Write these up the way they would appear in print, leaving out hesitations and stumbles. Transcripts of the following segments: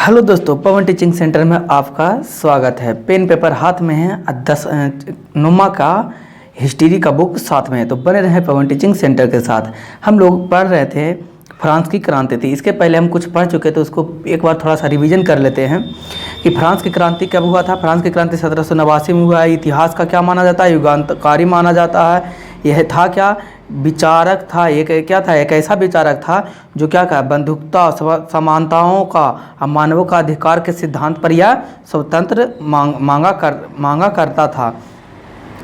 Hello दोस्तों, पवन teaching centre में आपका स्वागत है। पेन पेपर हाथ में है, 10 नुमा का हिस्ट्री का बुक साथ में है, तो बने रहे पवन टीचिंग सेंटर के साथ। हम लोग पढ़ रहे थे फ्रांस की क्रांति थी। इसके पहले हम कुछ पढ़ चुके थे, उसको एक बार थोड़ा सा रिवीजन कर लेते हैं कि फ्रांस की क्रांति कब हुआ था। फ्रांस की क्रांति 1789 में हुआ है। इतिहास का क्या माना जाता है? युगांतकारी माना जाता है। यह था क्या? विचारक था। एक क्या था? एक ऐसा विचारक था जो क्या कहा, बंधुत्वता, समानताओं का, मानवों का अधिकार के सिद्धांत पर यह स्वतंत्र मांगा करता था।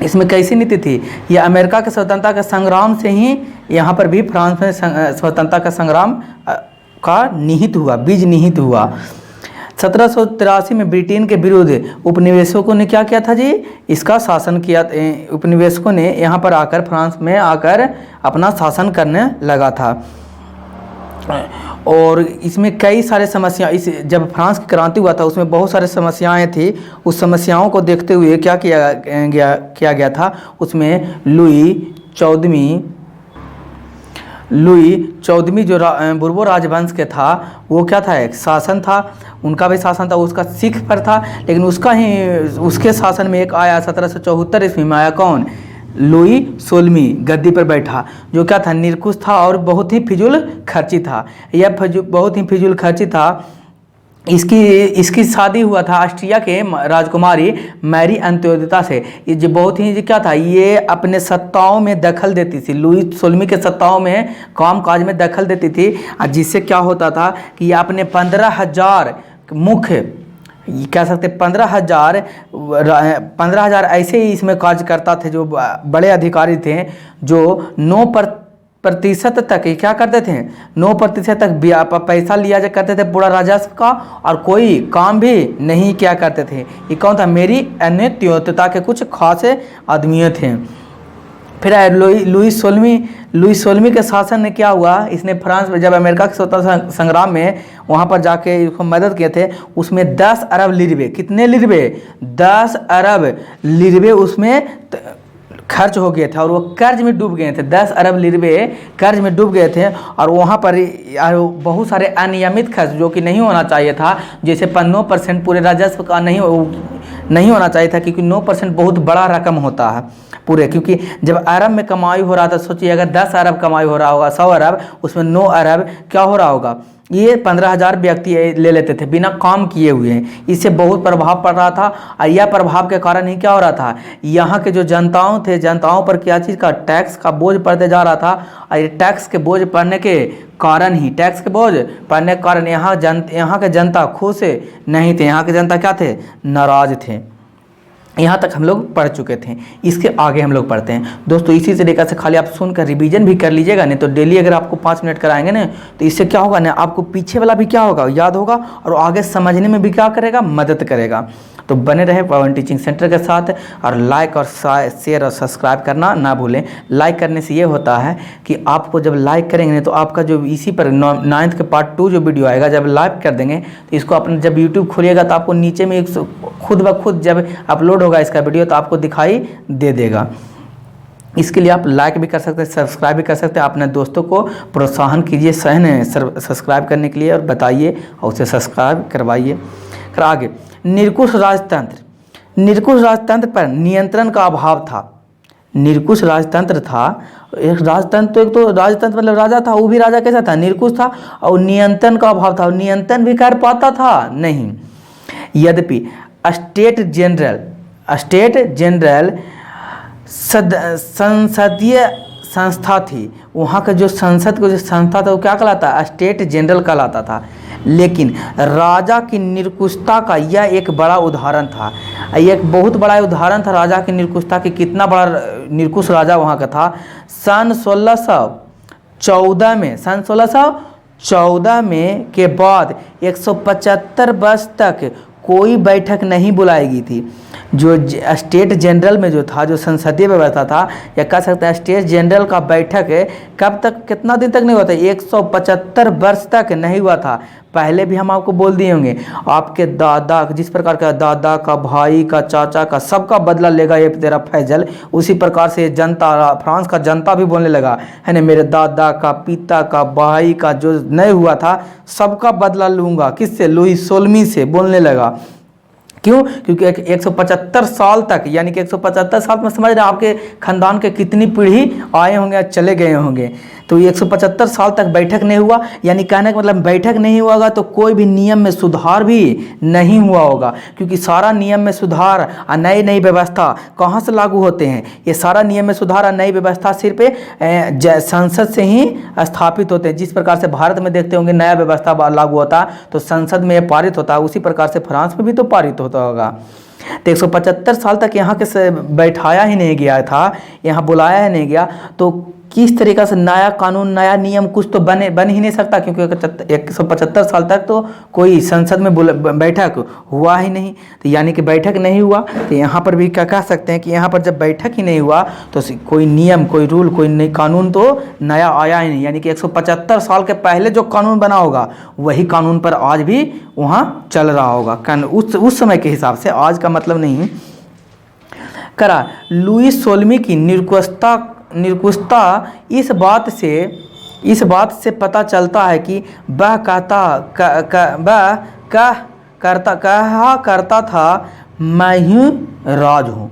इसमें कैसी नीति थी? यह अमेरिका के स्वतंत्रता के संग्राम से ही यहाँ पर भी फ्रांस में स्वतंत्रता का संग्राम का निहित हुआ, बीज निहित हुआ। 1783 में ब्रिटेन के विरुद्ध उपनिवेशकों ने क्या किया था जी? इसका शासन किया। उपनिवेशकों ने यहाँ पर आकर, फ्रांस में आकर अपना शासन करने लगा था। और इसमें कई सारे समस्या, जब फ्रांस की क्रांति हुआ था उसमें बहुत सारे समस्याएं थी। उस समस्याओं को देखते हुए क्या किया गया था? उसमें लुई चौदहवीं जो बुर्बो राजवंश के था, वो क्या था? एक शासन था, उनका भी शासन था, उसका सिख पर था। लेकिन उसके शासन में एक आया 1774 ईस्वी में आया। कौन? लुई 16वीं गद्दी पर बैठा, जो क्या था? निरकुश था और बहुत ही फिजूल खर्ची था। यह बहुत ही फिजूल खर्ची था। इसकी शादी हुआ था ऑस्ट्रिया के राजकुमारी मैरी अंत्योदयता से। ये जो बहुत ही क्या था, ये अपने सत्ताओं में दखल देती थी। लुई 16वीं के सत्ताओं में, काम काज में दखल देती थी, जिससे क्या होता था कि ये अपने 15,000 मुख्य, कह सकते 15,000 ऐसे ही इसमें कार्य करता थे, जो बड़े अधिकारी थे, जो 9% तक क्या करते थे? 9% तक पैसा लिया जा करते थे पूरा राजस्व का, और कोई काम भी नहीं किया करते थे। ये कौन था? मेरी अंत्योदयता के कुछ खास आदमी थे। फिर लुई 16वीं के शासन ने क्या हुआ? इसने फ्रांस में, जब अमेरिका के स्वतंत्रता संग्राम में वहाँ पर जाके इसको मदद किए थे, उसमें 10 अरब लिरबे, कितने लिरबे? 10 अरब लिरबे उसमें खर्च हो गए थे, और वो कर्ज में डूब गए थे। 10 अरब लिरबे कर्ज में डूब गए थे। और वहाँ पर बहुत सारे अनियमित खर्च, जो कि नहीं होना चाहिए था, जैसे 9% पूरे राजस्व का नहीं होना चाहिए था, क्योंकि 9% बहुत बड़ा रकम होता है पूरे। क्योंकि जब अरब में कमाई हो रहा था, सोचिए अगर 10 अरब कमाई हो रहा होगा, 100 अरब, उसमें 9 अरब क्या हो रहा होगा? ये 15,000 व्यक्ति ले लेते थे बिना काम किए हुए हैं। इससे बहुत प्रभाव पड़ रहा था। और यह प्रभाव के कारण ही क्या हो रहा था? यहाँ के जो जनताओं थे, जनताओं पर क्या चीज़ का? टैक्स का बोझ पड़ते जा रहा था। और ये टैक्स के बोझ पड़ने के कारण यहाँ के जनता खुश नहीं थे। यहाँ के जनता क्या थे? नाराज थे। यहाँ तक हम लोग पढ़ चुके थे। इसके आगे हम लोग पढ़ते हैं दोस्तों। इसी तरीके से खाली आप सुनकर रिवीजन भी कर लीजिएगा, नहीं तो डेली अगर आपको 5 मिनट कराएंगे ना, तो इससे क्या होगा ना, आपको पीछे वाला भी क्या होगा? याद होगा, और आगे समझने में भी क्या करेगा? मदद करेगा। तो बने रहे पवन टीचिंग सेंटर के साथ, और लाइक और शेयर और सब्सक्राइब करना ना भूलें। लाइक करने से ये होता है कि आपको जब लाइक करेंगे तो आपका जो इसी पर 9th के पार्ट 2 जो वीडियो आएगा, जब लाइक कर देंगे तो इसको अपने जब यूट्यूब खोलिएगा तो आपको नीचे में एक खुद ब खुद जब अपलोड होगा इसका वीडियो, तो आपको दिखाई दे देगा। इसके लिए आप लाइक भी कर सकते हैं, सब्सक्राइब भी कर सकते हैं। अपने दोस्तों को प्रोत्साहन कीजिए सब्सक्राइब करने के लिए, और बताइए और उसे सब्सक्राइब करवाइए। फिर आगे, निरकुश राजतंत्र पर नियंत्रण का अभाव था। निरकुश राजतंत्र था, एक राजतंत्र, एक तो राजतंत्र मतलब राजा था, वो भी राजा कैसा था? निरकुश था। और नियंत्रण का अभाव था, नियंत्रण भी कर पाता था नहीं। यद्यपि स्टेट जनरल संसदीय संस्था थी। वहाँ का जो संसद का जो संस्था था, वो क्या कहलाता? स्टेट जनरल कहलाता था। लेकिन राजा की निरकुशता का यह एक बड़ा उदाहरण था। यह एक बहुत बड़ा उदाहरण था राजा की निरकुशता की। कितना बड़ा निरकुश राजा वहाँ का था। सन 1614 में के बाद 175 वर्ष तक कोई बैठक नहीं बुलाई गई थी। जो स्टेट जनरल में जो था, जो संसदीय व्यवस्था था, या कह सकते हैं स्टेट जनरल का बैठक कब तक, कितना दिन तक नहीं हुआ था, 175 वर्ष तक नहीं हुआ था। पहले भी हम आपको बोल दिए होंगे, आपके दादा, जिस प्रकार का दादा का, भाई का, चाचा का, सबका बदला लेगा ये तेरा फैजल, उसी प्रकार से जनता, फ्रांस का जनता भी बोलने लगा है ना, मेरे दादा का, पिता का, भाई का जो नहीं हुआ था सबका बदला लूँगा। किससे? लुई 16वीं से बोलने लगा। क्यों? क्योंकि 175 साल तक, यानी कि 175 साल में समझ रहे हैं आपके खानदान के कितनी पीढ़ी आए होंगे, चले गए होंगे, तो 175 साल तक बैठक नहीं हुआ। यानी कहने का मतलब बैठक नहीं हुआ होगा तो कोई भी नियम में सुधार भी नहीं हुआ होगा, क्योंकि सारा नियम में सुधार और नई नई व्यवस्था कहाँ से लागू होते हैं? ये सारा नियम में सुधार और नई व्यवस्था सिर्फ संसद से ही स्थापित होते हैं। जिस प्रकार से भारत में देखते होंगे नया व्यवस्था लागू होता तो संसद में पारित होता है, उसी प्रकार से फ्रांस में भी तो पारित होता होगा। तो 175 साल तक यहाँ के बैठाया ही नहीं गया था, यहाँ बुलाया ही नहीं गया, तो किस तरीक़ा से नया कानून, नया नियम कुछ तो बन ही नहीं सकता, क्योंकि 175 साल तक तो कोई संसद में बैठक हुआ ही नहीं। तो यानी कि बैठक नहीं हुआ, तो यहाँ पर भी क्या कह सकते हैं कि यहाँ पर जब बैठक ही नहीं हुआ तो कोई नियम, कोई रूल, कोई नई कानून तो नया आया ही नहीं। यानी कि 175 साल के पहले जो कानून बना होगा वही कानून पर आज भी वहाँ चल रहा होगा, उस समय के हिसाब से, आज का मतलब नहीं करा। लुई 16वीं की निरकुशता इस बात से पता चलता है कि वह कहा करता था मैं ही राज हूँ।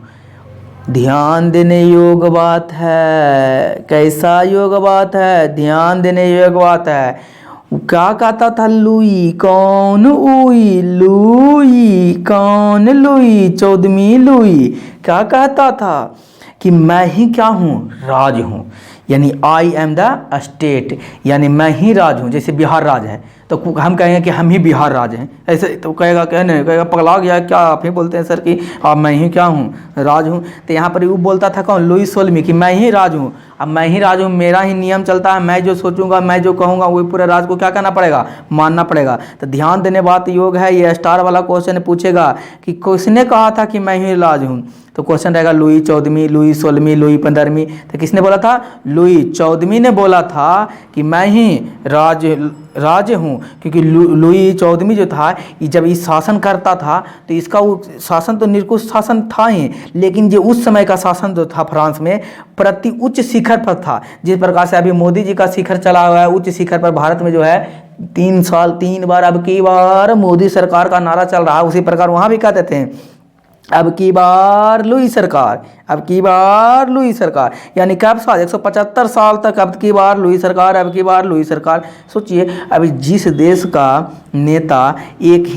ध्यान देने योग्य बात है, कैसा योग्य बात है, ध्यान देने योग्य बात है। क्या कहता था? लुई कौन उई, लुई कौन, लुई 14वीं लुई क्या कहता था कि मैं ही क्या हूँ? राज हूँ। यानी आई एम द स्टेट, यानी मैं ही राज हूँ। जैसे बिहार राज है तो हम कहेंगे कि हम ही बिहार राज हैं, ऐसे तो कहेगा, कहने कहेगा पगला गया क्या, आप ही बोलते हैं सर कि अब मैं ही क्या हूँ? राज हूँ। तो यहाँ पर वो बोलता था कौन? लुई 16वीं कि मैं ही राज हूँ। अब मैं ही राज हूँ, मेरा ही नियम चलता है, मैं जो सोचूंगा, मैं जो कहूँगा वही पूरे राज को क्या करना पड़ेगा? मानना पड़ेगा। तो ध्यान देने बात योग है, ये स्टार वाला क्वेश्चन पूछेगा कि किसने कहा था कि मैं ही राज हूँ, तो क्वेश्चन रहेगा लुई 14वीं, लुई 16वीं, लुई 15वीं। तो किसने बोला था? लुई 14वीं ने बोला था कि मैं ही राज हूँ, क्योंकि लुई 14वीं जो था जब ये शासन करता था तो इसका शासन तो निरकुश शासन था ही, लेकिन जो उस समय का शासन जो था फ्रांस में प्रति उच्च शिखर पर था। जिस प्रकार से अभी मोदी जी का शिखर चला हुआ है उच्च शिखर पर, भारत में जो है 3 बार अब की बार मोदी सरकार का नारा चल रहा है, उसी प्रकार वहाँ भी कहते थे अब की बार लुई सरकार, अब की बार लुई सरकार। यानी कब साल? 175 साल तक अब की बार लुई सरकार, अब की बार लुई सरकार। सोचिए, अभी जिस देश का नेता, एक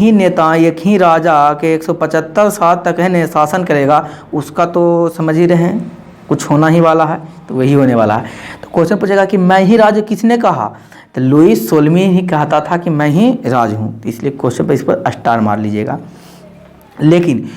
ही राजा के 175 साल तक है शासन करेगा, उसका तो समझ ही रहे हैं कुछ होना ही वाला है, तो वही होने वाला है। तो क्वेश्चन पूछेगा कि मैं ही राज, किसने कहा? तो लुई 16वीं ही कहता था कि मैं ही राज हूँ, तो इसलिए क्वेश्चन पर इस पर स्टार मार लीजिएगा। लेकिन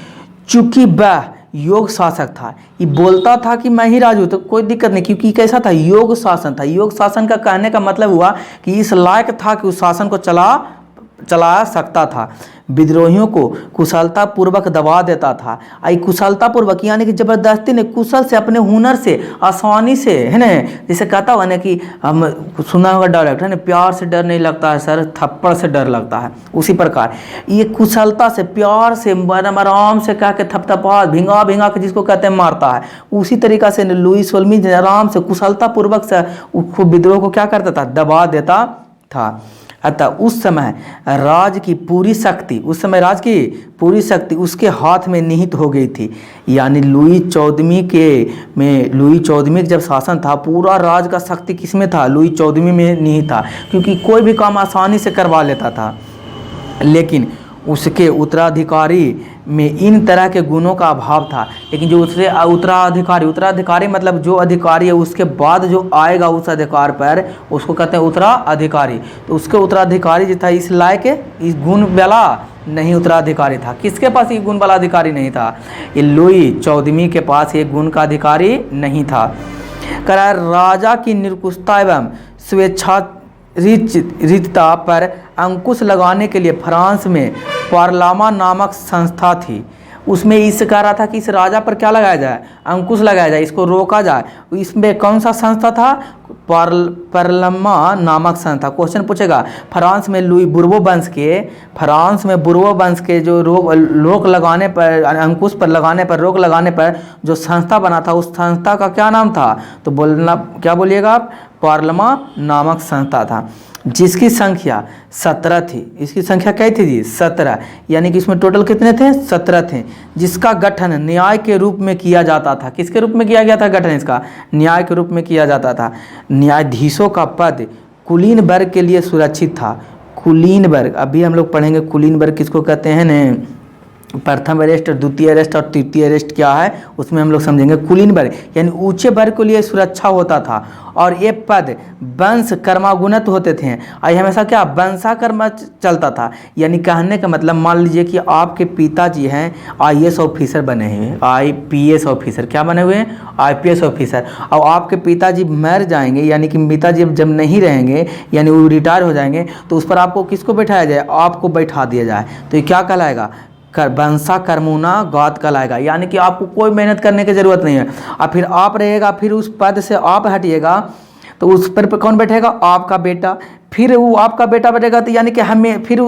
चूंकि वह योग शासक था, ये बोलता था कि मैं ही राज हूँ, तो कोई दिक्कत नहीं, क्योंकि कैसा था? योग शासन था। योग शासन का कहने का मतलब हुआ कि इस लायक था कि उस शासन को चला सकता था, विद्रोहियों को कुशलता पूर्वक दबा देता था। आई कुशलता पूर्वक यानी कि जबरदस्ती ने, कुशल से, अपने हुनर से, आसानी से, है ना, जैसे कहता हुआ ना कि हम सुना होगा डायरेक्ट, है ना, प्यार से डर नहीं लगता है सर, थप्पड़ से डर लगता है। उसी प्रकार ये कुशलता से, प्यार से, आराम से कह के थपथपा भिंगा के जिसको कहते हैं मारता है, उसी तरीका से लुई 16वीं आराम से कुशलता पूर्वक से विद्रोह को क्या करता था? दबा देता था। अतः उस समय राज की पूरी शक्ति, उसके हाथ में निहित हो गई थी। यानी लुई 14वीं के जब शासन था, पूरा राज का शक्ति किसमें था? लुई 14वीं में निहित था, क्योंकि कोई भी काम आसानी से करवा लेता था। लेकिन उसके उत्तराधिकारी में इन तरह के गुणों का अभाव था। लेकिन जो उससे उत्तराधिकारी मतलब जो अधिकारी है उसके बाद जो आएगा उस अधिकार पर, उसको कहते हैं उत्तराधिकारी। तो उसके उत्तराधिकारी जो था इस लायक, इस गुण वाला नहीं उत्तराधिकारी था। किसके पास ये गुण वाला अधिकारी नहीं था? ये लुई 14वीं के पास ये गुण का अधिकारी नहीं था। करार राजा की निरकुशता एवं स्वेच्छाचारिता पर अंकुश लगाने के लिए फ्रांस में पार्लामा नामक संस्था थी। उसमें इस कह रहा था कि इस राजा पर क्या लगाया जाए, अंकुश लगाया जाए, इसको रोका जाए। इसमें कौन सा संस्था था, पार्लमा नामक संस्था। क्वेश्चन पूछेगा, फ्रांस में लुई बुर्बो वंश के जो रोक लगाने पर, अंकुश पर लगाने पर, रोक लगाने पर जो संस्था बना था, उस संस्था का क्या नाम था, तो बोलना क्या बोलिएगा आप, पार्लमा नामक संस्था था, जिसकी संख्या 17 थी। इसकी संख्या क्या थी जी, 17, यानी कि इसमें टोटल कितने थे, 17 थे। जिसका गठन न्याय के रूप में किया जाता था। किसके रूप में किया गया था गठन इसका, न्याय के रूप में किया जाता था। न्यायाधीशों का पद कुलीन वर्ग के लिए सुरक्षित था। कुलीन वर्ग, अभी हम लोग पढ़ेंगे कुलीन वर्ग किसको कहते हैं न, प्रथम अरेस्ट, द्वितीय अरेस्ट और तृतीय अरेस्ट क्या है, उसमें हम लोग समझेंगे। कुलीन वर्ग यानी ऊंचे वर्ग के लिए सुरक्षा होता था, और ये पद वंश कर्मागुणत होते थे। और हमेशा क्या वंशा कर्म चलता था, यानी कहने का मतलब, मान लीजिए कि आपके पिताजी हैं आईएएस ऑफिसर बने हुए, आईपीएस ऑफिसर, क्या बने हुए हैं, आईपीएस ऑफिसर, और आपके पिताजी मर जाएंगे, यानी कि पिताजी जब नहीं रहेंगे, यानी वो रिटायर हो जाएंगे, तो उस पर आपको किसको बैठाया जाए, आपको बैठा दिया जाए, तो ये क्या कहलाएगा, वंशा कर्मुना गौत कहलाएगा। यानी कि आपको कोई मेहनत करने की ज़रूरत नहीं है। और फिर आप रहेगा, फिर उस पद से आप हटिएगा तो उस पर कौन बैठेगा, आपका बेटा, फिर वो आपका बेटा बैठेगा, तो यानी कि हमें, फिर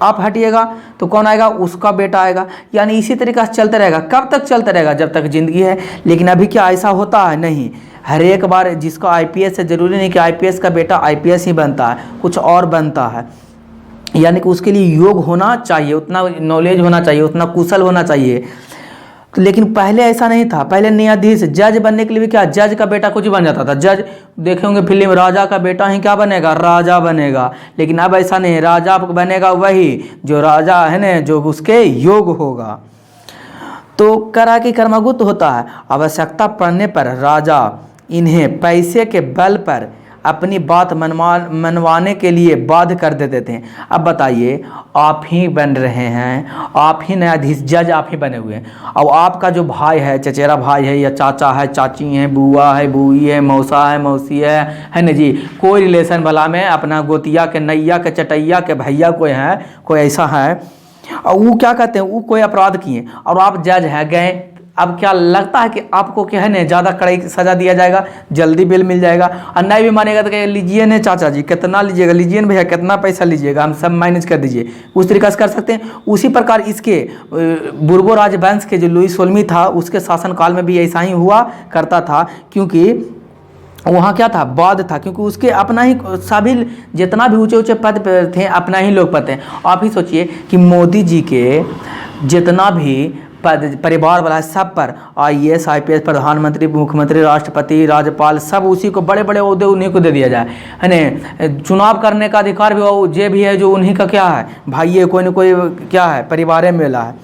आप हटिएगा तो कौन आएगा, उसका बेटा आएगा। यानी इसी तरीक़े से चलते रहेगा। कब तक चलता रहेगा, जब तक ज़िंदगी है। लेकिन अभी क्या ऐसा होता है, नहीं। हर एक बार जिसका आईपीएस है, ज़रूरी नहीं कि आईपीएस का बेटा आईपीएस ही बनता है, कुछ और बनता है। यानी कि उसके लिए योग होना चाहिए, उतना नॉलेज होना चाहिए, उतना कुशल होना चाहिए। लेकिन पहले ऐसा नहीं था। पहले न्यायाधीश, जज बनने के लिए भी क्या, जज का बेटा कुछ बन जाता था। जज देखे होंगे फिल्म, राजा का बेटा ही क्या बनेगा, राजा बनेगा। लेकिन अब ऐसा नहीं, राजा बनेगा वही जो राजा है ना, जो उसके योग होगा। तो करा कि कर्मगुप्त होता है। आवश्यकता पड़ने पर राजा इन्हें पैसे के बल पर अपनी बात मनवाने के लिए बाध्य कर देते थे। अब बताइए, आप ही बन रहे हैं, आप ही न्यायाधीश, जज आप ही बने हुए हैं, और आपका जो भाई है, चचेरा भाई है, या चाचा है, चाची हैं, बुआ है, बुई है, मौसा है, मौसी है ना जी, कोई रिलेशन वाला में अपना गोतिया के, नैया के, चटैया के भैया कोई है, कोई ऐसा है, और वो क्या कहते हैं, वो कोई अपराध किए और आप जज है गए। अब क्या लगता है कि आपको क्या है ना, ज़्यादा कड़ाई सज़ा दिया जाएगा, जल्दी बेल मिल जाएगा। और नहीं भी मानेगा तो लीजिए ना चाचा जी, कितना लीजिएगा, लीजिए ना भैया, कितना पैसा लीजिएगा, हम सब मैनेज कर दीजिए, उस तरीक़े से कर सकते हैं। उसी प्रकार इसके बुर्बो राजवंश के जो लुई 16वीं था, उसके शासनकाल में भी ऐसा ही हुआ करता था। क्योंकि वहाँ क्या था, वाद था, क्योंकि उसके अपना ही सभी जितना भी ऊँचे ऊँचे पद पर थे, अपना ही लोग पद थे। आप ही सोचिए कि मोदी जी के जितना भी पद परिवार वाला है, सब पर आईएएस, आईपीएस, प्रधानमंत्री, मुख्यमंत्री, राष्ट्रपति, राज्यपाल, सब उसी को, बड़े बड़े ओहदे उन्हीं को दे दिया जाए, है ना। चुनाव करने का अधिकार भी वो जे भी है, जो उन्हीं का क्या है, भाई ये कोई न कोई क्या है, परिवार में मिला है।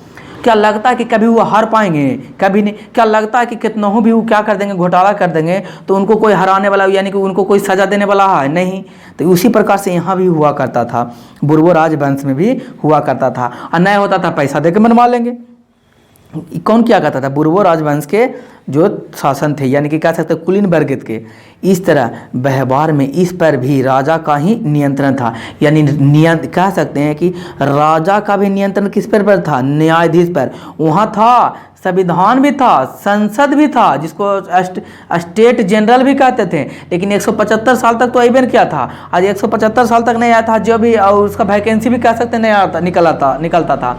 क्या लगता है कि कभी वो हार पाएंगे, कभी नहीं। क्या लगता है कि कितना भी वो क्या कर देंगे, घोटाला कर देंगे तो उनको कोई हराने वाला, यानी कि उनको कोई सज़ा देने वाला है नहीं। तो उसी प्रकार से यहाँ भी हुआ करता था, बुर्बो राजवंश में भी हुआ करता था। और नहीं होता था, पैसा दे के मनवा लेंगे। कौन क्या करता था, बुर्बो राजवंश के जो शासन थे, यानी कि कह सकते हैं कुलीन वर्ग के। इस तरह व्यवहार में इस पर भी राजा का ही नियंत्रण था। यानी कह सकते हैं कि राजा का भी नियंत्रण किस पर था, न्यायाधीश पर। वहाँ था, संविधान भी था, संसद भी था, जिसको स्टेट जनरल भी कहते थे। लेकिन 175 साल तक तो अबे क्या था, आज 175 साल तक नहीं आया था, जो भी, और उसका वैकेंसी भी कह सकते नहीं आता, निकलता था।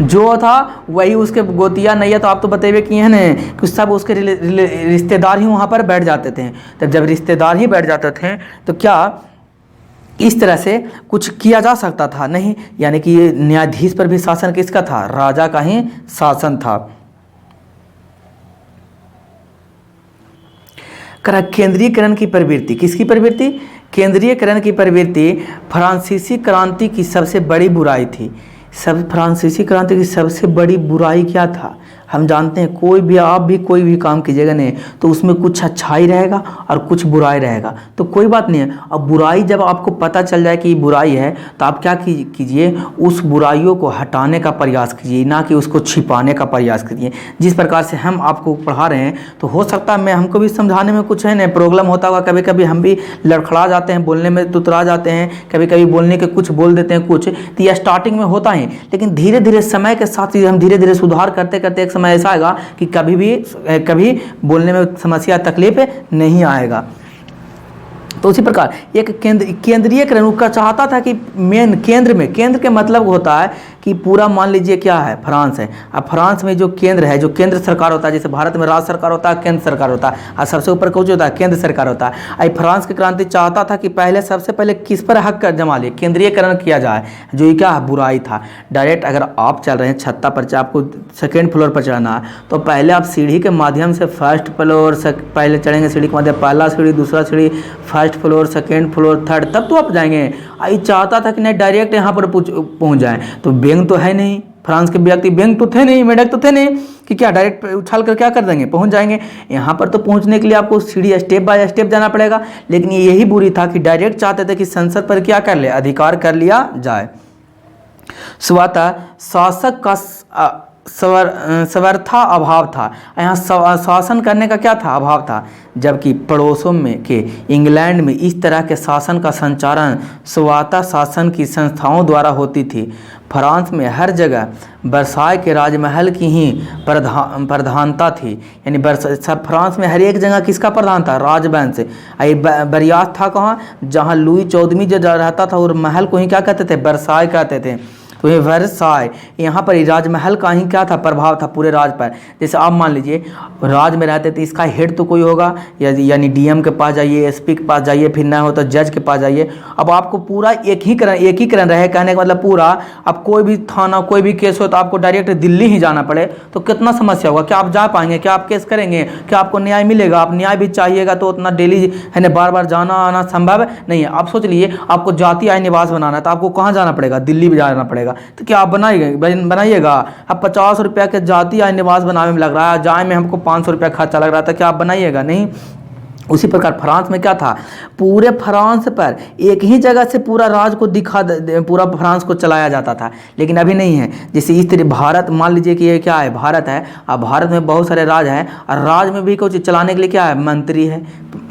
जो था वही उसके गोतिया नैया, तो आप तो बतेबे किए हैं ना कि सब उसके रिश्तेदार ही वहाँ पर बैठ जाते थे। तब जब रिश्तेदार ही बैठ जाते थे तो क्या इस तरह से कुछ किया जा सकता था, नहीं। यानी कि ये न्यायाधीश पर भी शासन किसका था, राजा का ही शासन था। केंद्रीयकरण की प्रवृत्ति, किसकी प्रवृत्ति, केंद्रीयकरण की प्रवृत्ति फ्रांसीसी क्रांति की सबसे बड़ी बुराई थी। फ्रांसीसी क्रांति की सबसे बड़ी बुराई क्या था, हम जानते हैं कोई भी आप भी कोई भी काम कीजिएगा नहीं तो उसमें कुछ अच्छाई रहेगा और कुछ बुराई रहेगा, तो कोई बात नहीं है। अब बुराई जब आपको पता चल जाए कि ये बुराई है तो आप क्या कीजिए, उस बुराइयों को हटाने का प्रयास कीजिए, ना कि उसको छिपाने का प्रयास कीजिए। जिस प्रकार से हम आपको पढ़ा रहे हैं तो हो सकता है मैं हमको भी समझाने में कुछ है ना प्रॉब्लम होता होगा, कभी कभी हम भी लड़खड़ा जाते हैं, बोलने में तुतरा जाते हैं, कभी कभी बोलने के कुछ बोल देते हैं कुछ, तो यह स्टार्टिंग में होता है। लेकिन धीरे धीरे समय के साथ हम धीरे धीरे सुधार करते करते एक समय ऐसा आएगा कि कभी बोलने में समस्या तकलीफ नहीं आएगा। तो उसी प्रकार एक केंद्रीयकरण उसका चाहता था कि मेन केंद्र के मतलब होता है कि पूरा मान लीजिए क्या है, फ्रांस है। अब फ्रांस में जो केंद्र है, जो केंद्र सरकार होता है, जैसे भारत में राज्य सरकार होता है, केंद्र सरकार होता है, और सबसे ऊपर कौन होता है, केंद्र सरकार होता है। आई फ्रांस की क्रांति चाहता था कि सबसे पहले किस पर हक कर जमा ले, केंद्रीयकरण किया जाए, जो ये क्या है, बुराई था। डायरेक्ट अगर आप चल रहे हैं छत्ता पर, आपको सेकेंड फ्लोर पर चढ़ना है तो पहले आप सीढ़ी के माध्यम से फर्स्ट फ्लोर पहले चढ़ेंगे, सीढ़ी के माध्यम पहला सीढ़ी, दूसरा सीढ़ी, first floor, second floor, third, तब तो आप जाएंगे। आई चाहता था कि नहीं डायरेक्ट यहाँ पर पहुँच जाए। तो बैंक तो है नहीं, फ्रांस के व्यक्ति बैंक तो थे नहीं, मेढक तो थे नहीं कि क्या डायरेक्ट उछाल कर क्या कर देंगे, पहुंच जाएंगे। यहाँ पर तो पहुंचने के लिए आपको सीढ़ी स्टेप बाय स्टेप जाना पड़ेगा। लेकिन यही बुरी था कि डायरेक्ट चाहते थे कि संसद पर क्या कर ले, अधिकार कर लिया जाए। स्वतः शासक का सर्वथा अभाव था, यहाँ शासन करने का क्या था, अभाव था। जबकि पड़ोसों में के इंग्लैंड में इस तरह के शासन का संचालन स्वतः शासन की संस्थाओं द्वारा होती थी। फ्रांस में हर जगह वर्साय के राजमहल की ही प्रधानता थी, यानी सब फ्रांस में हर एक जगह किसका प्रधान था, राजवंश। बरियात था कहाँ, जहाँ लुई 14वीं जो रहता था और महल को ही क्या कहते थे, वर्साय कहते थे। तो ये वर्साय, यहाँ पर राजमहल का ही क्या था, प्रभाव था पूरे राज पर। जैसे आप मान लीजिए राज में रहते थे, इसका हेड तो कोई होगा, यानी डीएम के पास जाइए, एसपी के पास जाइए, फिर ना हो तो जज के पास जाइए। अब आपको पूरा एकीकरण रहे, कहने का मतलब पूरा, अब कोई भी थाना कोई भी केस हो तो आपको डायरेक्ट दिल्ली ही जाना पड़े तो कितना समस्या होगा। क्या आप जा पाएंगे, क्या आप केस करेंगे, क्या आपको न्याय मिलेगा? आप न्याय भी चाहिएगा तो उतना डेली है ना बार बार जाना आना संभव नहीं है। आप सोच लीजिए आपको जाति आय निवास बनाना है तो आपको कहाँ जाना पड़ेगा, दिल्ली भी जाना पड़ेगा। तो क्या आप बनाइएगा? अब 50 रुपया के जाति आय निवास बनाने में लग रहा है, जाए में हमको 500 रुपया खर्चा लग रहा था, क्या आप बनाइएगा? नहीं। उसी प्रकार फ्रांस में क्या था, पूरे फ्रांस पर एक ही जगह से पूरा राज को पूरा फ्रांस को चलाया जाता था। लेकिन अभी नहीं है। जैसे इस तरह भारत, मान लीजिए कि ये क्या है, भारत है। अब भारत में बहुत सारे राज हैं और राज में भी कुछ चलाने के लिए क्या है, मंत्री है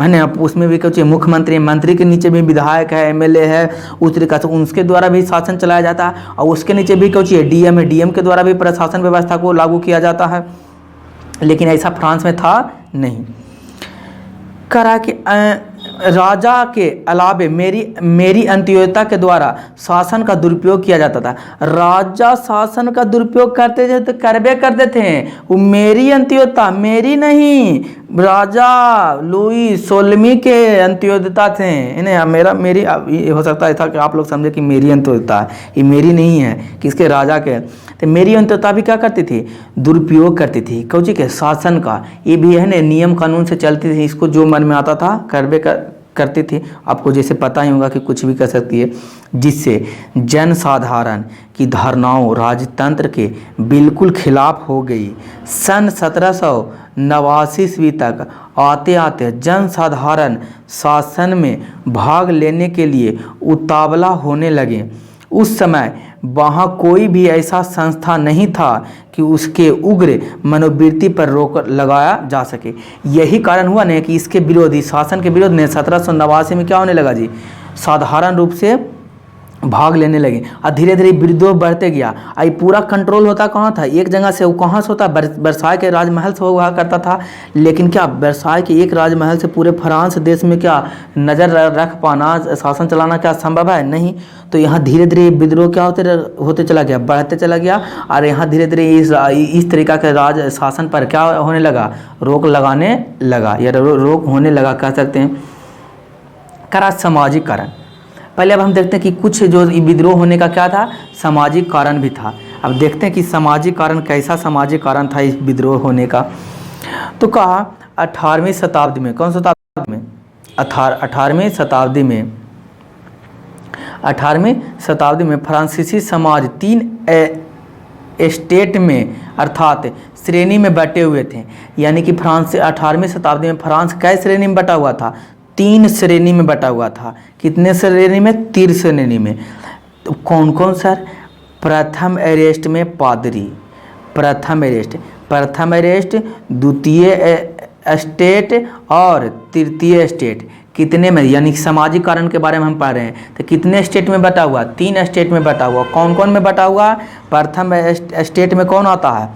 ना, उसमें भी कुछ मुख्यमंत्री, मंत्री के नीचे भी विधायक है, एमएलए है, उस तरीके से उनके द्वारा भी शासन चलाया जाता है। और उसके नीचे भी कुछ डीएम है, डीएम के द्वारा भी प्रशासन व्यवस्था को लागू किया जाता है। लेकिन ऐसा फ्रांस में था नहीं। करा कि राजा के अलावे मेरी अंत्योदयता के द्वारा शासन का दुरुपयोग किया जाता था। राजा शासन का दुरुपयोग करते थे तो करबे करते थे, वो मेरी अंत्योदयता, मेरी नहीं, राजा लुई 16वीं के अंत्योदयता थे। इन्हें मेरी हो सकता है था कि आप लोग समझे कि मेरी अंत्योदयता है, ये मेरी नहीं है, किसके, राजा के। तो मेरी अंत्योदयता भी क्या करती थी, दुरुपयोग करती थी कौची के, शासन का। ये भी है ना नियम कानून से चलती थी, इसको जो मन में आता था करती थी। आपको जैसे पता ही होगा कि कुछ भी कर सकती है, जिससे जन साधारण की धारणाओं राजतंत्र के बिल्कुल खिलाफ हो गई। सन 1789 ईस्वी तक आते आते जन साधारण शासन में भाग लेने के लिए उतावला होने लगे। उस समय वहाँ कोई भी ऐसा संस्था नहीं था कि उसके उग्र मनोवृत्ति पर रोक लगाया जा सके। यही कारण हुआ ना कि इसके विरोधी, शासन के विरोध में 1789 में क्या होने लगा जी, साधारण रूप से भाग लेने लगे और धीरे धीरे विद्रोह बढ़ते गया। आई पूरा कंट्रोल होता कहाँ था, एक जगह से। वो कहाँ से होता, वर्साय के राजमहल से हुआ करता था। लेकिन क्या वर्साय के एक राजमहल से पूरे फ्रांस देश में क्या नज़र रख पाना, शासन चलाना क्या संभव है? नहीं। तो यहाँ धीरे धीरे विद्रोह क्या होते चला गया, बढ़ते चला गया। और यहाँ धीरे धीरे इस तरीका के राज शासन पर क्या होने लगा, रोक लगाने लगा, या रोक होने लगा कह सकते हैं। करा सामाजिक कारण। पहले अब हम देखते हैं कि कुछ जो विद्रोह होने का क्या था, सामाजिक कारण भी था। अब देखते हैं कि सामाजिक कारण, कैसा सामाजिक कारण था इस विद्रोह होने का। तो कहा 18वीं शताब्दी में, कौन शताब्दी में, 18वीं शताब्दी में फ्रांसीसी समाज 3 स्टेट में अर्थात श्रेणी में बटे हुए थे। यानी कि फ्रांस से 18वीं शताब्दी में फ्रांस कै श्रेणी में बटा हुआ था? 3 श्रेणी में बटा हुआ था। कितने श्रेणी में? 3 श्रेणी में। तो कौन कौन सर? प्रथम अरेस्ट में पादरी, प्रथम अरेस्ट, द्वितीय स्टेट और तृतीय स्टेट। कितने में? यानी सामाजिक कारण के बारे में हम पढ़ रहे हैं। तो कितने स्टेट में बटा हुआ? 3 स्टेट में बटा हुआ। कौन कौन में बटा हुआ? प्रथम स्टेट में कौन आता है?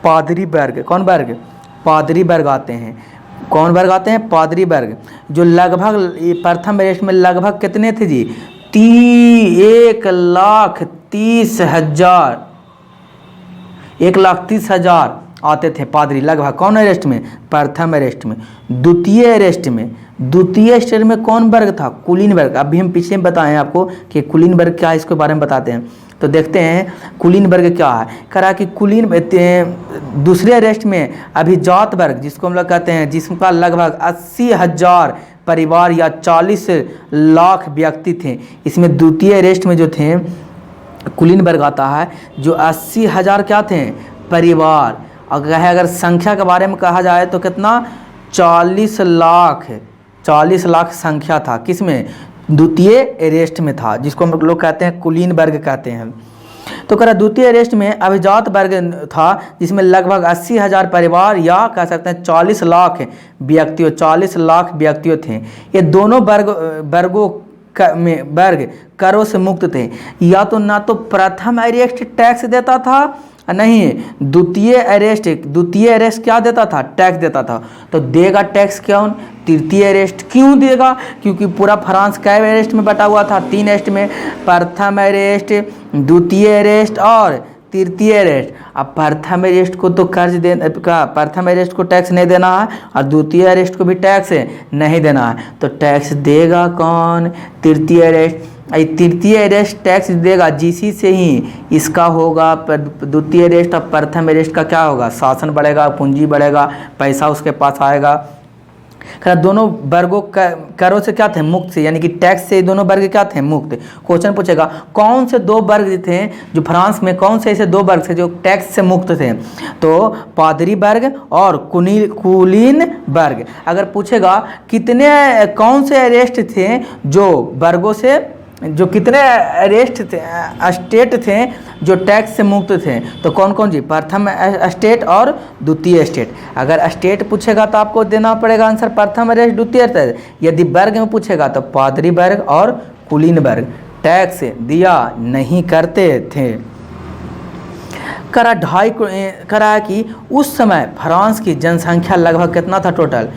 पादरी वर्ग। कौन वर्ग? पादरी वर्ग आते हैं। कौन वर्ग आते हैं? पादरी वर्ग, जो लगभग प्रथम अरेस्ट में लगभग कितने थे जी? 1,30,000 1,30,000 आते थे पादरी लगभग। कौन अरेस्ट में? प्रथम अरेस्ट में। द्वितीय अरेस्ट में कौन वर्ग था? कुलीन वर्ग। अभी हम पीछे बताएं आपको कि कुलीन वर्ग क्या है, इसके बारे में बताते हैं। तो देखते हैं कुलीन वर्ग क्या है। करा कि कुलीन दूसरे अरेस्ट में अभिजात वर्ग, जिसको हम लोग कहते हैं, जिसका लगभग 80,000 परिवार या 40 लाख व्यक्ति थे। इसमें द्वितीय अरेस्ट में जो थे कुलीन वर्ग आता है, जो 80,000 क्या थे? परिवार। अगर संख्या के बारे में कहा जाए तो कितना? 40 लाख संख्या था। किसमें? द्वितीय अरेस्ट में था, जिसको हम लोग कहते हैं कुलीन वर्ग कहते हैं। तो करा द्वितीय अरेस्ट में अभिजात वर्ग था, जिसमें लगभग 80,000 परिवार या कह सकते हैं 40 लाख व्यक्तियों थे। ये दोनों वर्गों में वर्ग करों से मुक्त थे। या तो ना तो प्रथम अरेस्ट टैक्स देता था, नहीं द्वितीय अरेस्ट क्या देता था? टैक्स देता था। तो देगा टैक्स कौन? तृतीय अरेस्ट। क्यों देगा? क्योंकि पूरा फ्रांस कै अरेस्ट में बटा हुआ था? 3 अरेस्ट में। प्रथम अरेस्ट, द्वितीय अरेस्ट और तृतीय अरेस्ट। अब प्रथम अरेस्ट को तो प्रथम अरेस्ट को टैक्स नहीं देना है और द्वितीय अरेस्ट को भी टैक्स नहीं देना है। तो टैक्स देगा कौन? तृतीय अरेस्ट। तृतीय अरेस्ट टैक्स देगा, जिसी से ही इसका होगा द्वितीय अरेस्ट और प्रथम अरेस्ट का क्या होगा? शासन बढ़ेगा, पूंजी बढ़ेगा, पैसा उसके पास आएगा। दोनों वर्गों करों से क्या थे? मुक्त से, यानी कि टैक्स से दोनों वर्ग क्या थे? मुक्त। क्वेश्चन पूछेगा कौन से 2 वर्ग थे जो फ्रांस में, कौन से ऐसे 2 वर्ग थे जो टैक्स से मुक्त थे? तो पादरी वर्ग और कुलीन वर्ग। अगर पूछेगा कौन से अरेस्ट थे जो वर्गों से, जो कितने अरेस्ट थे, स्टेट थे जो टैक्स से मुक्त थे? तो कौन कौन जी? प्रथम स्टेट और द्वितीय स्टेट। अगर स्टेट पूछेगा तो आपको देना पड़ेगा आंसर प्रथम अरेस्ट, द्वितीय अरेस्ट। यदि वर्ग में पूछेगा तो पादरी वर्ग और कुलीन वर्ग टैक्स दिया नहीं करते थे। करा कि उस समय फ्रांस की जनसंख्या लगभग कितना था? टोटल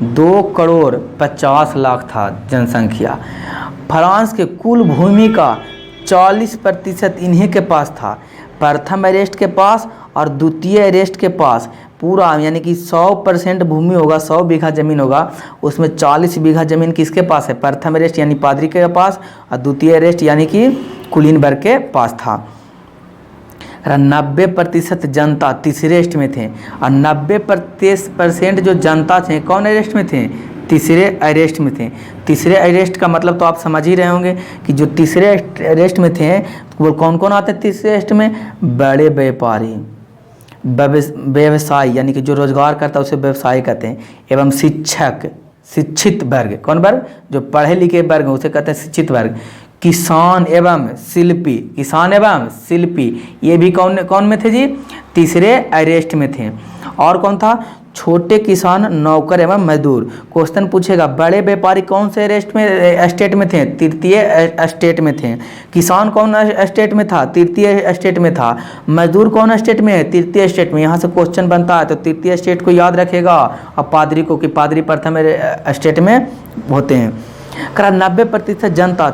2,50,00,000 था जनसंख्या। फ्रांस के कुल भूमि का 40% इन्हीं के पास था। प्रथम अरेस्ट के पास और द्वितीय अरेस्ट के पास पूरा, यानी कि 100% भूमि होगा, 100 बीघा ज़मीन होगा, उसमें 40 बीघा ज़मीन किसके पास है? प्रथम अरेस्ट यानी पादरी के पास, और द्वितीय अरेस्ट यानी कि कुलीन वर्ग के पास था। 90% जनता तीसरे अरेस्ट में थे और 90% जो जनता थे कौन अरेस्ट में थे? तीसरे अरेस्ट में थे। तीसरे अरेस्ट का मतलब तो आप समझ ही रहे होंगे कि जो तीसरे अरेस्ट में थे वो कौन कौन आते हैं तीसरे अरेस्ट में? बड़े व्यापारी, व्यवसायी, यानी कि जो रोजगार करता है उसे व्यवसायी कहते हैं, एवं शिक्षित वर्ग। कौन वर्ग? जो पढ़े लिखे वर्ग उसे कहते हैं शिक्षित वर्ग। किसान एवं शिल्पी, ये भी कौन में थे जी? तीसरे अरेस्ट में थे। और कौन था? छोटे किसान, नौकर एवं मजदूर। क्वेश्चन पूछेगा बड़े व्यापारी कौन से स्टेट में थे? तृतीय स्टेट में थे। किसान कौन स्टेट में था? तृतीय स्टेट में था। मजदूर कौन स्टेट में है? तृतीय स्टेट में। यहाँ से क्वेश्चन बनता है तो तृतीय स्टेट को याद रखेगा और पादरी को, कि पादरी प्रथम स्टेट में होते हैं। 90% जनता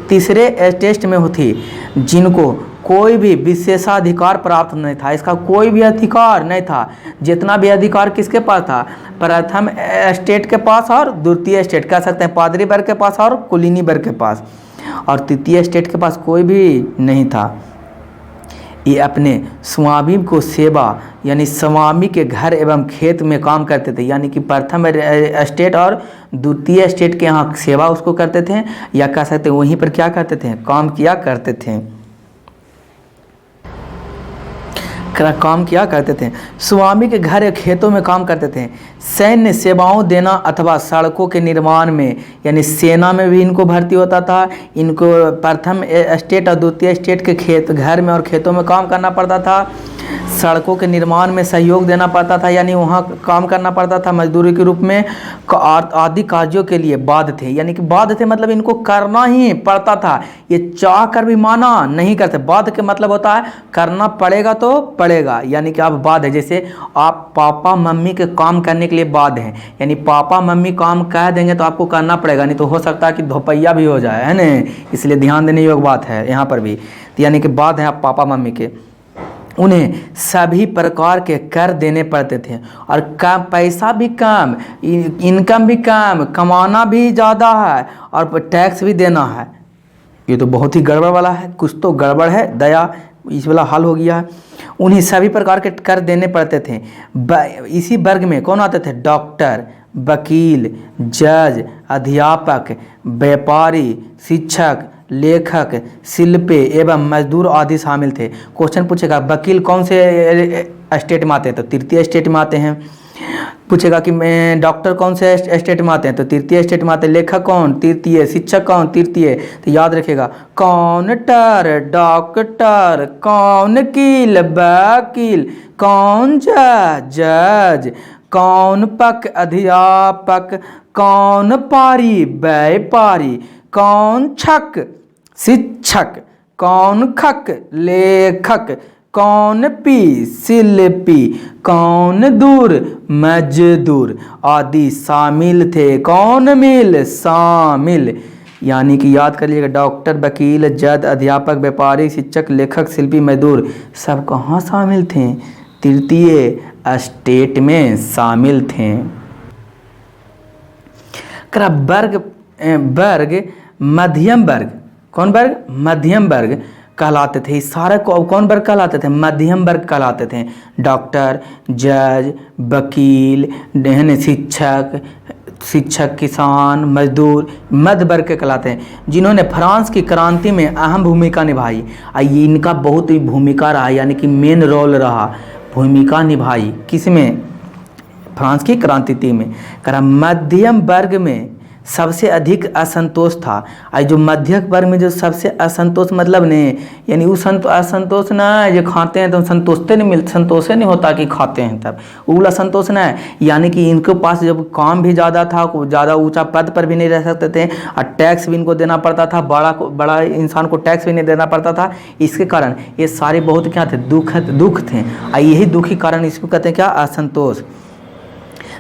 तीसरे स्टेट में होती जिनको कोई भी विशेषाधिकार प्राप्त नहीं था। इसका कोई भी अधिकार नहीं था। जितना भी अधिकार किसके पास था? प्रथम स्टेट के पास और द्वितीय स्टेट, कह सकते हैं पादरी वर्ग के पास और कुलीनी वर्ग के पास, और तृतीय स्टेट के पास कोई भी नहीं था। ये अपने स्वामी को सेवा, यानी स्वामी के घर एवं खेत में काम करते थे। यानी कि प्रथम स्टेट और द्वितीय स्टेट के यहाँ सेवा उसको करते थे, या कह सकते हैं वहीं पर क्या करते थे? काम किया करते थे। काम किया करते थे। स्वामी के घर या खेतों में काम करते थे। सैन्य सेवाओं देना अथवा सड़कों के निर्माण में, यानी सेना में भी इनको भर्ती होता था। इनको प्रथम स्टेट और द्वितीय स्टेट के खेत घर में और खेतों में काम करना पड़ता था। सड़कों के निर्माण में सहयोग देना पड़ता था, यानी वहाँ काम करना पड़ता था मजदूरी के रूप में। आदि कार्यों के लिए बाध्य थे, यानी कि बाध्य थे मतलब इनको करना ही पड़ता था। ये चाह कर भी माना नहीं करते। बाध्य के मतलब होता है करना पड़ेगा तो पड़ेगा, यानी कि आप बाध्य है। जैसे आप पापा मम्मी के काम करने के लिए बाध्य हैं, यानी पापा मम्मी काम कह देंगे तो आपको करना पड़ेगा, नहीं तो हो सकता है कि धोपैया भी हो जाए, है ना। इसलिए ध्यान देने योग्य बात है यहाँ पर भी। तो यानी कि बाध्य है आप पापा मम्मी के। उन्हें सभी प्रकार के कर देने पड़ते थे और कम पैसा भी कम, इनकम भी कम, कमाना भी ज़्यादा है और टैक्स भी देना है। ये तो बहुत ही गड़बड़ वाला है, कुछ तो गड़बड़ है। दया इस वाला हल हो गया है। उन्हें सभी प्रकार के कर देने पड़ते थे। इसी वर्ग में कौन आते थे? डॉक्टर, वकील, जज, अध्यापक, व्यापारी, शिक्षक, लेखक, शिल्पी एवं मजदूर आदि शामिल थे। क्वेश्चन पूछेगा वकील कौन से स्टेट में आते हैं? तो तृतीय स्टेट में आते हैं। पूछेगा कि डॉक्टर कौन से स्टेट में आते हैं? तो तृतीय स्टेट में आते हैं। लेखक कौन? तृतीय। शिक्षक कौन? तृतीय। तो याद रखिएगा काउंटर डॉक्टर, कौन कील वकील, कौन जज, कौन पक अध्यापक, कौन पारी व्यापारी, कौन छक शिक्षक, कौन खक लेखक, कौन पी शिल्पी, कौन दूर मजदूर आदि शामिल थे। कौन मिल? शामिल। यानी कि याद कर लीजिएगा डॉक्टर, वकील, जज, अध्यापक, व्यापारी, शिक्षक, लेखक, शिल्पी, मजदूर सब कहाँ शामिल थे? तृतीय स्टेट में शामिल थे। वर्ग मध्यम वर्ग, कौन वर्ग? मध्यम वर्ग कहलाते थे। इस सारे को कौन वर्ग कहलाते थे? मध्यम वर्ग कहलाते थे। डॉक्टर, जज, वकील, शिक्षक, किसान, मजदूर मध्य वर्ग के कहलाते हैं, जिन्होंने फ्रांस की क्रांति में अहम भूमिका निभाई। ये इनका बहुत ही भूमिका रहा, यानी कि मेन रोल रहा, भूमिका निभाई। किसमें? फ्रांस की क्रांति में। मध्यम वर्ग में सबसे अधिक असंतोष था। आज जो मध्यम वर्ग में जो सबसे असंतोष मतलब नहीं, यानी वो असंतोष ना है जो खाते हैं तो संतोष नहीं होता कि खाते हैं तब, वो असंतोष ना है। यानी कि इनके पास जब काम भी ज़्यादा था, ज़्यादा ऊंचा पद पर भी नहीं रह सकते थे और टैक्स भी इनको देना पड़ता था, बड़ा इंसान को टैक्स भी नहीं देना पड़ता था। इसके कारण ये सारे बहुत क्या थे? दुख थे। यही दुख के कारण इसको कहते हैं क्या? असंतोष।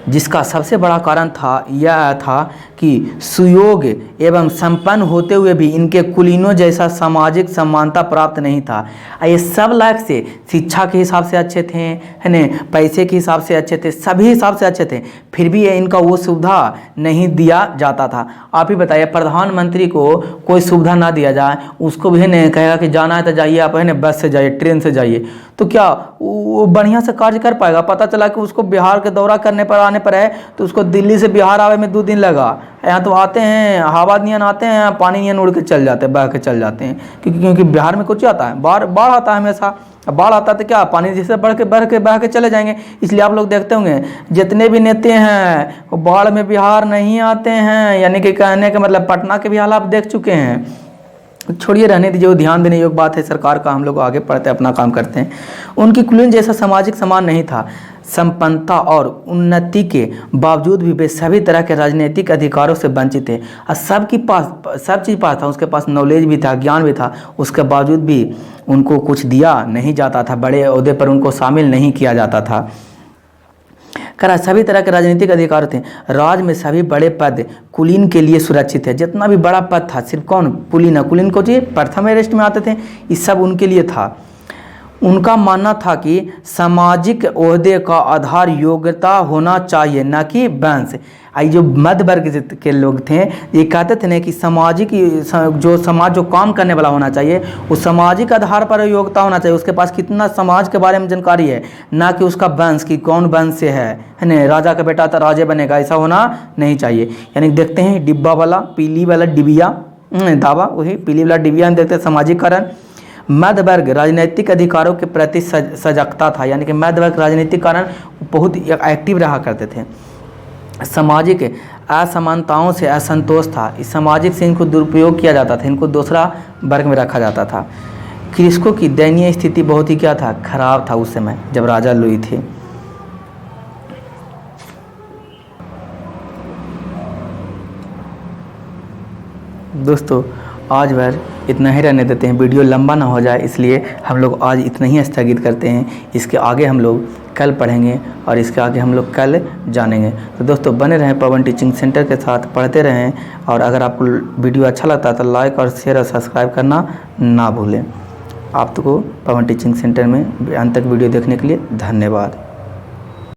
जिसका सबसे बड़ा कारण था यह था कि सुयोग एवं संपन्न होते हुए भी इनके कुलीनों जैसा सामाजिक समानता प्राप्त नहीं था। ये सब लायक से शिक्षा के हिसाब से अच्छे थे, है न, पैसे के हिसाब से अच्छे थे, सभी हिसाब से अच्छे थे, फिर भी इनका वो सुविधा नहीं दिया जाता था। आप ही बताइए प्रधानमंत्री को कोई सुविधा ना दिया जाए, उसको भी नहीं कहेगा कि जाना है तो जाइए, आप है न बस से जाइए, ट्रेन से जाइए, तो क्या वो बढ़िया से कार्य कर पाएगा? पता चला कि उसको बिहार के दौरा करने पर आने पर है तो उसको दिल्ली से बिहार आवे में 2 दिन लगा। यहाँ तो आते हैं हवा नियन आते हैं, पानी नियन उड़ के चल जाते हैं, बह के चल जाते हैं, क्योंकि बिहार में कुछ आता है, बाढ़ आता है हमेशा। बाढ़ आता है तो क्या पानी जैसे बह के चले जाएंगे। इसलिए आप लोग देखते होंगे जितने भी नेता हैं वो बाढ़ में बिहार नहीं आते हैं, यानी कि कहने का मतलब पटना के भी हाल आप देख चुके हैं। छोड़िए, रहने दीजिए, वो ध्यान देने योग्य बात है सरकार का। हम लोग आगे पढ़ते हैं, अपना काम करते हैं। उनकी कुलीन जैसा सामाजिक समान नहीं था। संपन्नता और उन्नति के बावजूद भी वे सभी तरह के राजनीतिक अधिकारों से वंचित थे। और सब चीज़ पास था, उसके पास नॉलेज भी था, ज्ञान भी था, उसके बावजूद भी उनको कुछ दिया नहीं जाता था, बड़े ओहदे पर उनको शामिल नहीं किया जाता था। सभी तरह के राजनीतिक अधिकार थे। राज में सभी बड़े पद कुलीन के लिए सुरक्षित है। जितना भी बड़ा पद था सिर्फ कौन? कुलीन को जी प्रथम रेस्ट में आते थे, ये सब उनके लिए था। उनका मानना था कि सामाजिक ओहदे का आधार योग्यता होना चाहिए, न कि वंश। आई जो मध्य वर्ग के लोग थे ये कहते थे ना कि समाज जो काम करने वाला होना चाहिए वो सामाजिक आधार पर योग्यता होना चाहिए, उसके पास कितना समाज के बारे में जानकारी है, ना कि उसका वंश कि कौन वंश से है ना। राजा का बेटा तो राजे बनेगा, ऐसा होना नहीं चाहिए। यानी देखते हैं डिब्बा वाला, पीली वाला डिबिया दावा, वही पीली वाला डिबिया हम देखते हैं सामाजिक कारण। मध्य वर्ग राजनीतिक अधिकारों के प्रति सजगता था, यानी कि मध्य वर्ग राजनीतिक कारण बहुत एक्टिव रहा करते थे। सामाजिक असमानताओं से असंतोष था, इस सामाजिक से इनको दुरुपयोग किया जाता था, इनको दूसरा वर्ग में रखा जाता था। कृषकों की दयनीय स्थिति बहुत ही क्या था, खराब था उस समय जब राजा लुई थे। दोस्तों आज भर इतना ही रहने देते हैं, वीडियो लंबा ना हो जाए इसलिए हम लोग आज इतना ही स्थगित करते हैं। इसके आगे हम लोग कल पढ़ेंगे और इसके आगे हम लोग कल जानेंगे। तो दोस्तों बने रहें पवन टीचिंग सेंटर के साथ, पढ़ते रहें। और अगर आपको वीडियो अच्छा लगता है तो लाइक और शेयर और सब्सक्राइब करना ना भूलें। आपको पवन टीचिंग सेंटर में अंत तक वीडियो देखने के लिए धन्यवाद।